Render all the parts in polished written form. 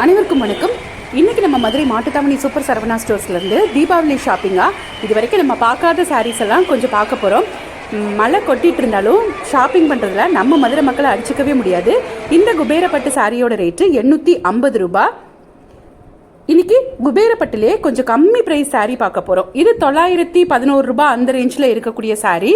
அனைவருக்கும் வணக்கம். இன்றைக்கி நம்ம மதுரை மாட்டுத்தாவணி சூப்பர் சரவணா ஸ்டோர்ஸ்லேருந்து தீபாவளி ஷாப்பிங்காக இது வரைக்கும் நம்ம பார்க்காத சாரீஸ் எல்லாம் கொஞ்சம் பார்க்க போகிறோம். மழை கொட்டிகிட்டு இருந்தாலும் ஷாப்பிங் பண்ணுறதுல நம்ம மதுரை மக்களை அடிச்சிக்கவே முடியாது. இந்த குபேரப்பட்டு சாரியோட ரேட்டு 850 ரூபா. இன்றைக்கி குபேரப்பட்டுலேயே கொஞ்சம் கம்மி ப்ரைஸ் சாரீ பார்க்க போகிறோம். இது 911 ரூபா அந்த ரேஞ்சில் இருக்கக்கூடிய சாரீ.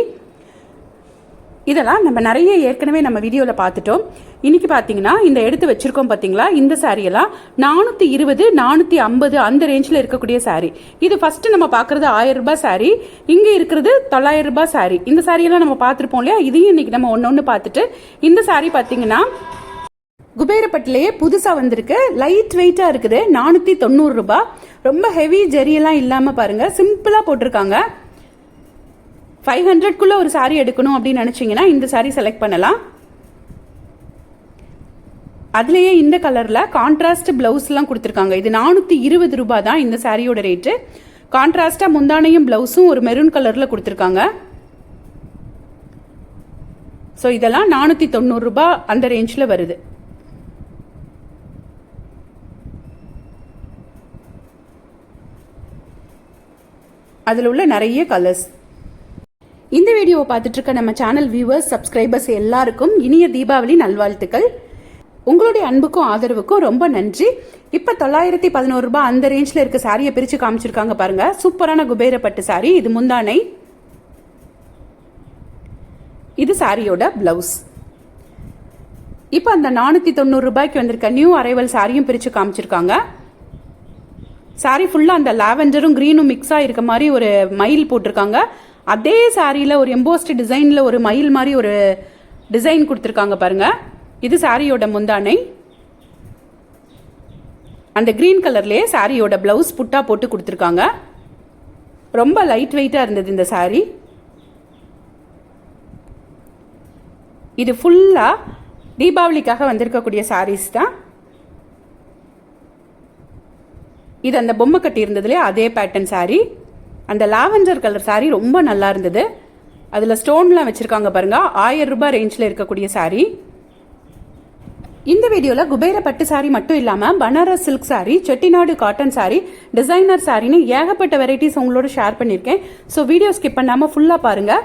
இதெல்லாம் நம்ம நிறைய ஏற்கனவே நம்ம வீடியோவில் பார்த்துட்டோம். இன்றைக்கி பார்த்தீங்கன்னா இந்த எடுத்து வச்சுருக்கோம் பார்த்தீங்களா, இந்த சாரியெல்லாம் 420 450 அந்த ரேஞ்சில் இருக்கக்கூடிய சாரீ. இது ஃபஸ்ட்டு நம்ம பார்க்குறது 1000 ரூபாய் சாரீ, இங்கே இருக்கிறது 900 ரூபாய் சாரீ. இந்த சாரியெல்லாம் நம்ம பார்த்துருப்போம் இல்லையா, இதையும் இன்றைக்கி நம்ம ஒன்று பார்த்துட்டு இந்த சாரீ பார்த்தீங்கன்னா குபேரப்பட்டிலேயே புதுசாக வந்திருக்கு. லைட் வெயிட்டாக இருக்குது, 490 ரூபா. ரொம்ப ஹெவி ஜெரியெல்லாம் இல்லாமல் பாருங்கள், சிம்பிளாக போட்டிருக்காங்க. 500க்குள்ளே ஒரு சாரீ எடுக்கணும் அப்படின்னு நினச்சிங்கன்னா இந்த சாரீ செலக்ட் பண்ணலாம். அதுலேயே இந்த கலரில் கான்ட்ராஸ்ட் ப்ளவுஸ்லாம் கொடுத்துருக்காங்க. இது 420 ரூபா தான் இந்த சாரியோட ரேட்டு. கான்ட்ராஸ்டாக முந்தானையும் ப்ளவுஸும் ஒரு மெரூன் கலரில் கொடுத்துருக்காங்க. ஸோ இதெல்லாம் 490 ரூபா அந்த ரேஞ்சில் வருது. அதில் உள்ள நிறைய கலர்ஸ். இந்த வீடியோவை பார்த்துட்டு இருக்க நம்ம சேனல் வியூவர்ஸ், சப்ஸ்கிரைபர்ஸ் எல்லாருக்கும் இனிய தீபாவளி நல்வாழ்த்துக்கள். உங்களுடைய அன்புக்கும் ஆதரவுக்கும் ரொம்ப நன்றி. இப்போ 911 ரூபா அந்த ரேஞ்சில் இருக்க சாரியை பிரித்து காமிச்சிருக்காங்க பாருங்க. சூப்பரான குபேரப்பட்டு சாரி. இது முந்தானை, இது சாரியோட பிளவுஸ். இப்போ அந்த 490 ரூபாய்க்கு வந்திருக்க நியூ அரைவல் சாரியும் பிரித்து காமிச்சிருக்காங்க. சாரி ஃபுல்லாக அந்த லாவெண்டரும் க்ரீனும் மிக்ஸாக இருக்க மாதிரி ஒரு மயில் போட்டிருக்காங்க. அதே சாரியில் ஒரு எம்போஸ்ட் டிசைனில் ஒரு மயில் மாதிரி ஒரு டிசைன் கொடுத்துருக்காங்க பாருங்க. இது சாரியோட முந்தானை. அந்த கிரீன் கலர்லேயே சாரியோட பிளவுஸ் புட்டா போட்டு கொடுத்துருக்காங்க. ரொம்ப லைட் வெயிட்டாக இருந்தது இந்த சாரி. இது ஃபுல்லாக தீபாவளிக்காக வந்திருக்கக்கூடிய சாரீஸ் தான். இது அந்த பொம்மை கட்டி இருந்ததுலேயே அதே பேட்டர்ன் சாரி. அந்த லாவெண்டர் கலர் சாரி ரொம்ப நல்லா இருந்தது. அதில் ஸ்டோன்லாம் வச்சுருக்காங்க பாருங்க. 1000 ரூபாய் ரேஞ்சில் இருக்கக்கூடிய சாரி. இந்த வீடியோவில் குபேரப்பட்டு சாரி மட்டும் இல்லாமல் Banaras silk sari, Chettinad cotton sari, designer சாரின்னு ஏகப்பட்ட வெரைட்டிஸ் உங்களோட ஷேர் பண்ணியிருக்கேன். ஸோ வீடியோ ஸ்கிப் பண்ணாமல் ஃபுல்லாக பாருங்கள்.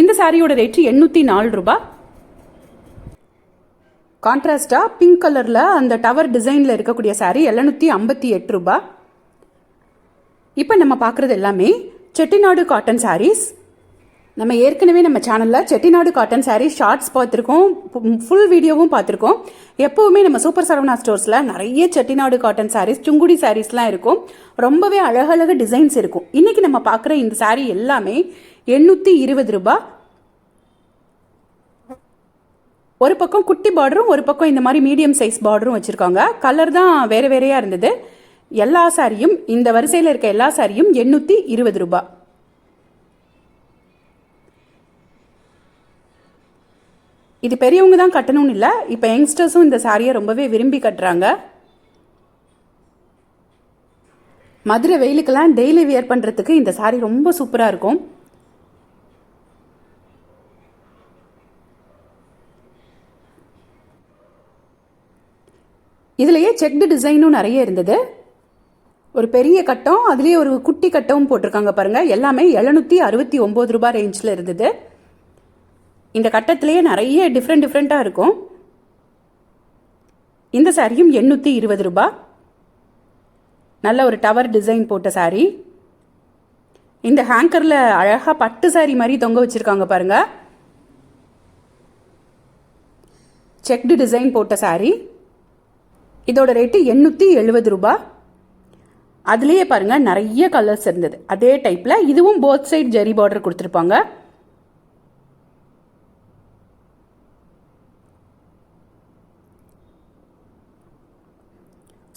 இந்த சாரியோட ரேட்டு 804 ரூபாய். கான்ட்ராஸ்டாக பிங்க் கலரில் அந்த டவர் டிசைனில் இருக்கக்கூடிய சாரி 758 ரூபாய். இப்போ நம்ம பார்க்குறது எல்லாமே செட்டிநாடு காட்டன் சாரீஸ். நம்ம ஏற்கனவே நம்ம சேனலில் செட்டிநாடு காட்டன் சாரீஸ் ஷார்ட்ஸ் பார்த்துருக்கோம், ஃபுல் வீடியோவும் பார்த்துருக்கோம். எப்போவுமே நம்ம சூப்பர் சரவணா ஸ்டோர்ஸில் நிறைய செட்டிநாடு காட்டன் சாரீஸ், சுங்குடி சாரீஸ்லாம் இருக்கும். ரொம்பவே அழகழக டிசைன்ஸ் இருக்கும். இன்றைக்கி நம்ம பார்க்குற இந்த சாரீ எல்லாமே 820 ரூபாய். ஒரு பக்கம் குட்டி பார்டரும் ஒரு பக்கம் இந்த மாதிரி மீடியம் சைஸ் பார்டரும் வச்சுருக்காங்க. கலர் தான் வேறு வேறையாக இருந்தது. எல்லா சாரியும், இந்த வரிசையில் இருக்க எல்லா சாரியும் 820 ரூபாய். இது பெரியவங்க தான் கட்டணும்னு இல்லை, இப்போ யங்ஸ்டர்ஸும் இந்த சாரியை ரொம்பவே விரும்பி கட்டுறாங்க. மதுரை வெயிலுக்கெல்லாம் டெய்லி வியர் பண்ணுறதுக்கு இந்த சாரி ரொம்ப சூப்பராக இருக்கும். இதுலேயே செக்டு டிசைனும் நிறைய இருந்தது. ஒரு பெரிய கட்டம், அதுலேயே ஒரு குட்டி கட்டமும் போட்டிருக்காங்க பாருங்கள். எல்லாமே 769 ரூபாய் ரேஞ்சில் இருந்தது. இந்த கட்டத்திலேயே நிறைய டிஃப்ரெண்ட்டாக இருக்கும். இந்த சாரியும் 820 ரூபாய். நல்ல ஒரு டவர் டிசைன் போட்ட சாரி. இந்த ஹேங்கரில் அழகாக பட்டு சாரி மாதிரி தொங்க வச்சுருக்காங்க பாருங்கள். செக்டு டிசைன் போட்ட சாரி. இதோட ரேட்டு 870 ரூபாய். அதுலேயே பாருங்கள் நிறைய கலர்ஸ் இருந்தது அதே டைப்பில். இதுவும் போத் சைட் ஜெரி பார்டர் கொடுத்துருப்பாங்க.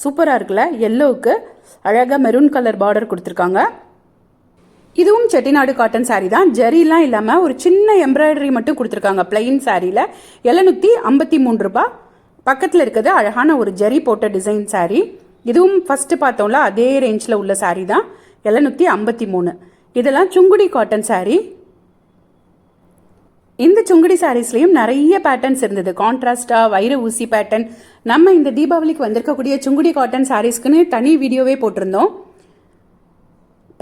சூப்பராக இருக்குல்ல. எல்லோவுக்கு அழகாக மெரூன் கலர் பார்டர் கொடுத்துருக்காங்க. இதுவும் செட்டிநாடு காட்டன் சாரி தான். ஜெரிலாம் இல்லாமல் ஒரு சின்ன எம்ப்ராய்டரி மட்டும் கொடுத்துருக்காங்க. பிளெயின் சாரியில் 753 ரூபாய். பக்கத்தில் இருக்கிறது அழகான ஒரு ஜெரி போட்ட டிசைன் சாரி. இதுவும் ஃபஸ்ட்டு பார்த்தோம்ல அதே ரேஞ்சில் உள்ள சாரி தான். 753. இதெல்லாம் சுங்குடி காட்டன் சாரி. இந்த சுங்குடி சாரீஸ்லேயும் நிறைய பேட்டர்ன்ஸ் இருந்தது. கான்ட்ராஸ்டாக வைர ஊசி பேட்டர்ன். நம்ம இந்த தீபாவளிக்கு வந்திருக்கக்கூடிய சுங்குடி காட்டன் சாரீஸ்க்குன்னு தனி வீடியோவே போட்டிருந்தோம்.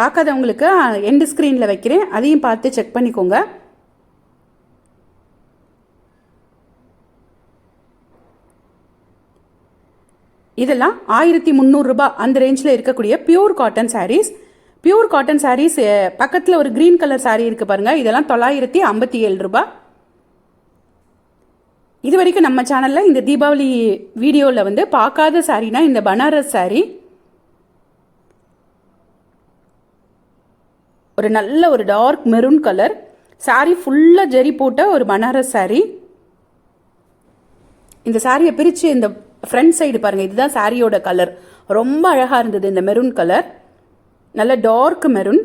பார்க்காதவங்களுக்கு எண்டு ஸ்க்ரீனில் வைக்கிறேன், அதையும் பார்த்து செக் பண்ணிக்கோங்க. இதெல்லாம் 1300 ரூபாய் அந்த ரேஞ்சில் இருக்கக்கூடிய pure cotton sarees. Pure cotton sarees பக்கத்தில் ஒரு க்ரீன் கலர் சாரீ இருக்குது பாருங்கள், இதெல்லாம் 957 ரூபாய். இது வரைக்கும் நம்ம சேனலில் இந்த தீபாவளி வீடியோவில் வந்து பார்க்காத சாரீனா இந்த பனாரஸ் சாரீ. ஒரு நல்ல ஒரு டார்க் மெரூன் கலர் சாரீ, ஃபுல்லாக ஜெரி போட்ட ஒரு பனாரஸ் சாரீ. இந்த சாரியை பிரித்து இந்த ஃப்ரண்ட் சைடு பாருங்கள், இதுதான் சாரியோட கலர். ரொம்ப அழகாக இருந்தது இந்த மெரூன் கலர், நல்ல டார்க் மெரூன்.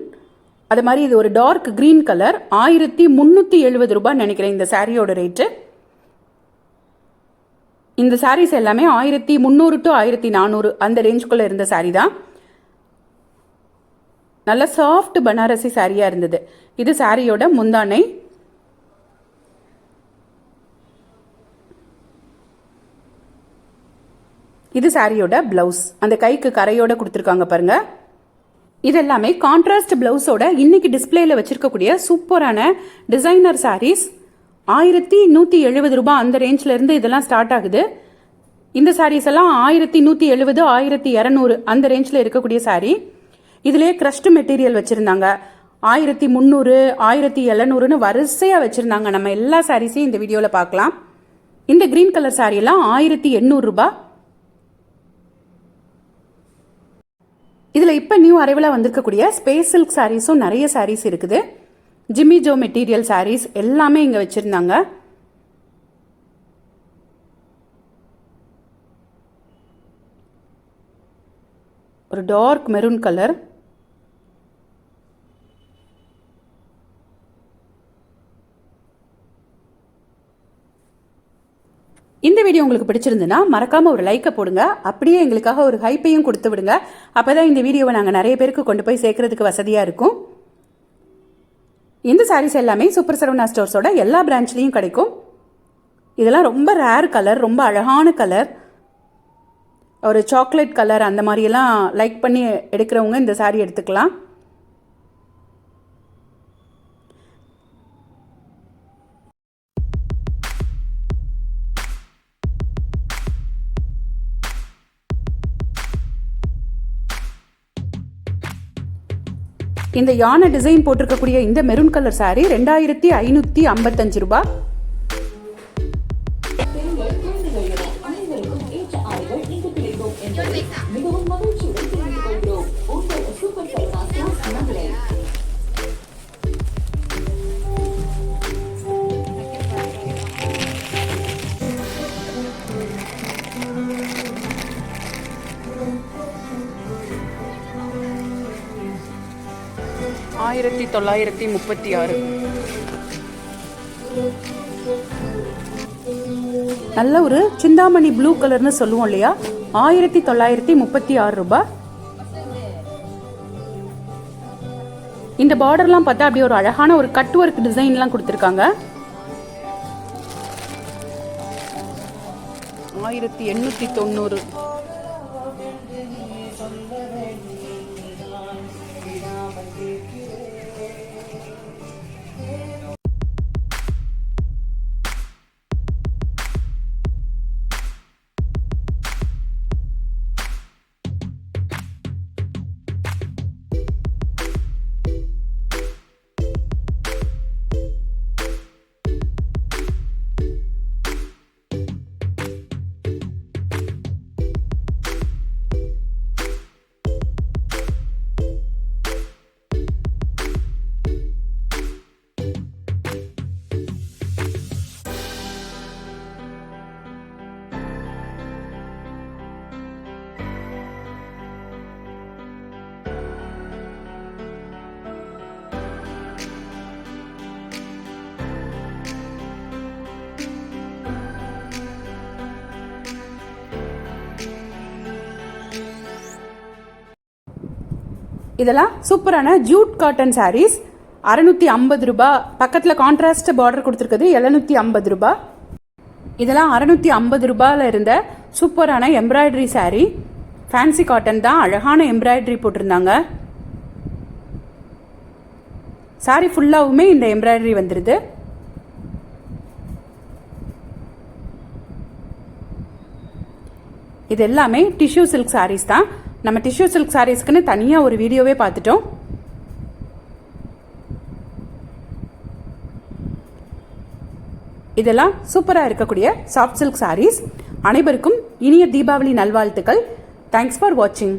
அது மாதிரி இது ஒரு டார்க் க்ரீன் கலர். 1370 ரூபாய் நினைக்கிறேன் இந்த சாரியோட ரேட்டு. இந்த சாரீஸ் எல்லாமே 1300 to 1400 அந்த ரேஞ்சுக்குள்ளே இருந்த சாரீ தான். நல்ல சாஃப்ட் பனாரசி சாரியாக இருந்தது. இது சாரியோட முந்தானை. இது சாரியோட பிளவுஸ், அந்த கைக்கு கரையோட கொடுத்துருக்காங்க பாருங்க. இது எல்லாமே கான்ட்ராஸ்ட் பிளவுஸோட இன்னைக்கு டிஸ்பிளேல வச்சிருக்கக்கூடிய சூப்பரான டிசைனர் சாரீஸ். 1170 ரூபாய் அந்த ரேஞ்சில் இருந்து இதெல்லாம் ஸ்டார்ட் ஆகுது. இந்த சாரீஸ் எல்லாம் 1170 1200 அந்த ரேஞ்சில் இருக்கக்கூடிய சாரீ. இதுலேயே க்ரஷ்டு மெட்டீரியல் வச்சுருந்தாங்க. 1300 1700ன்னு வரிசையாக வச்சுருந்தாங்க. நம்ம எல்லா சாரீஸையும் இந்த வீடியோவில் பார்க்கலாம். இந்த க்ரீன் கலர் சாரியெல்லாம் 1800 ரூபாய். இதில் இப்போ நியூ அரைவலாக வந்திருக்கக்கூடிய ஸ்பேஸ் சில்க் சாரீஸும் நிறைய சாரீஸ் இருக்குது. ஜிம்மி ஜோ மெட்டீரியல் சாரீஸ் எல்லாமே இங்கே வச்சுருந்தாங்க. ஒரு டார்க் மெரூன் கலர். இந்த வீடியோ உங்களுக்கு பிடிச்சிருந்துன்னா மறக்காம ஒரு லைக்கை போடுங்க. அப்படியே எங்களுக்காக ஒரு ஹைப்பையும் கொடுத்து விடுங்க. அப்பதான் இந்த வீடியோவை நாங்கள் நிறைய பேருக்கு கொண்டு போய் சேர்க்கறதுக்கு வசதியாக இருக்கும். இந்த சாரீஸ் எல்லாமே சூப்பர் சரவணா ஸ்டோர்ஸோட எல்லா பிரான்ச்லேயும் கிடைக்கும். இதெல்லாம் ரொம்ப ரேர் கலர், ரொம்ப அழகான கலர். ஒரு சாக்லேட் கலர் அந்த மாதிரியெல்லாம் லைக் பண்ணி எடுக்கிறவங்க இந்த சாரீ எடுத்துக்கலாம். இந்த யானை டிசைன் போட்டிருக்கக்கூடிய இந்த மெரூன் கலர் சாரீ 2555 ரூபாய். $1936. நல்ல ஒரு சிந்தாமணி ப்ளூ கலர்னு சொல்லுவோம் இல்லையா, 1936 ரூபாய். இந்த பார்டர்லாம் பார்த்தா அப்படியே ஒரு அழகான ஒரு கட் ஒர்க் டிசைன்லாம் கொடுத்துருக்காங்க. 1890. இதெல்லாம் சூப்பரான ஜூட் காட்டன் சாரீஸ். 650 ரூபா. பக்கத்தில் கான்ட்ராஸ்ட் பார்டர் கொடுத்துருக்குது 750 ரூபா. இதெல்லாம் 650 ரூபாயில் இருந்த சூப்பரான எம்ப்ராய்டரி saree. ஃபேன்சி காட்டன் தான், அழகான எம்ப்ராய்டரி போட்டிருந்தாங்க. saree ஃபுல்லாகவுமே இந்த எம்ப்ராய்டரி வந்துடுது. இது எல்லாமே டிஷ்யூ சில்க் sarees தான். நம்ம டிஷ்யூ சில்க் சாரீஸ்க்குன்னு தனியாக ஒரு வீடியோவே பார்த்துட்டோம். இதெல்லாம் சூப்பராக இருக்கக்கூடிய சாஃப்ட் சில்க் sarees. அனைவருக்கும் இனிய தீபாவளி நல்வாழ்த்துக்கள். தேங்க்ஸ் ஃபார் வாட்சிங்.